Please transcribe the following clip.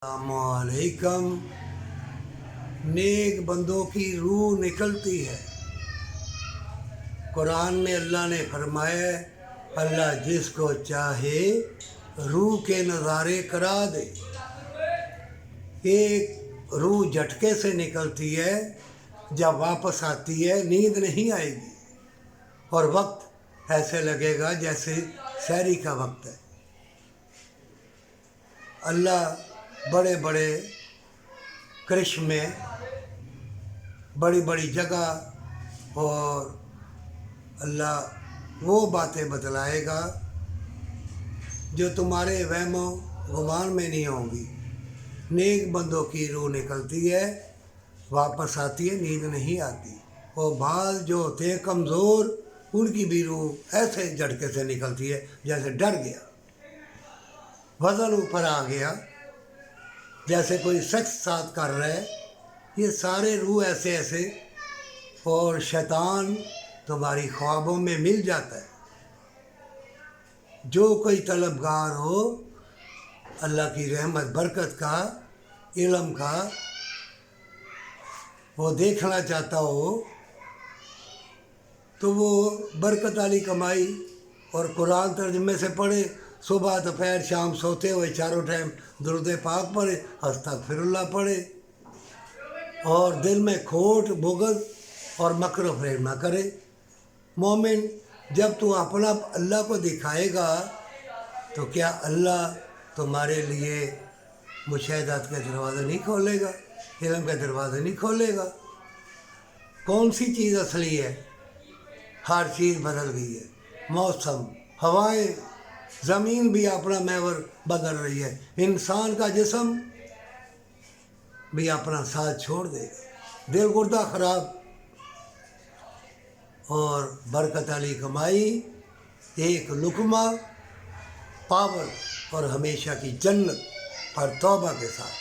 अस्सलामुअलैकुम। नेक बंदों की रूह निकलती है। कुरान में अल्लाह ने फरमाया, अल्लाह जिसको चाहे रूह के नज़ारे करा दे। एक रूह झटके से निकलती है, जब वापस आती है नींद नहीं आएगी और वक्त ऐसे लगेगा जैसे सहरी का वक्त है। अल्लाह बड़े बड़े करिश्मे, बड़ी बड़ी जगह और अल्लाह वो बातें बतलाएगा जो तुम्हारे वहमो गुमान में नहीं होंगी। नेक बंदों की रूह निकलती है, वापस आती है, नींद नहीं आती। वो बाल जो होते हैं कमज़ोर, उनकी भी रूह ऐसे झटके से निकलती है जैसे डर गया, वज़न ऊपर आ गया, जैसे कोई शख्स साथ कर रहा है। ये सारे रूह ऐसे ऐसे, और शैतान तुम्हारी ख्वाबों में मिल जाता है। जो कोई तलबगार हो अल्लाह की रहमत बरकत का, इल्म का, वो देखना चाहता हो तो वो बरकत वाली कमाई और कुरान तर्जमे से पढ़े, सुबह दोपहर शाम सोते हुए चारों टाइम दुरूद पाक पढ़े, अस्तगफिरुल्लाह पढ़े, और दिल में खोट बुग़्ज़ और मकर फरेब ना करे। मोमिन, जब तू अपना अल्लाह को दिखाएगा तो क्या अल्लाह तुम्हारे लिए मुशाहदात के दरवाज़े नहीं खोलेगा, इल्म के दरवाज़े नहीं खोलेगा? कौन सी चीज़ असली है? हर चीज़ बदल गई है। मौसम, हवाएं, ज़मीन भी अपना महवर बदल रही है। इंसान का जिस्म भी अपना साथ छोड़ देगा। दिल गुर्दा ख़राब और बरकत वाली कमाई, एक लुकमा, पावर और हमेशा की जन्नत पर तौबा के साथ।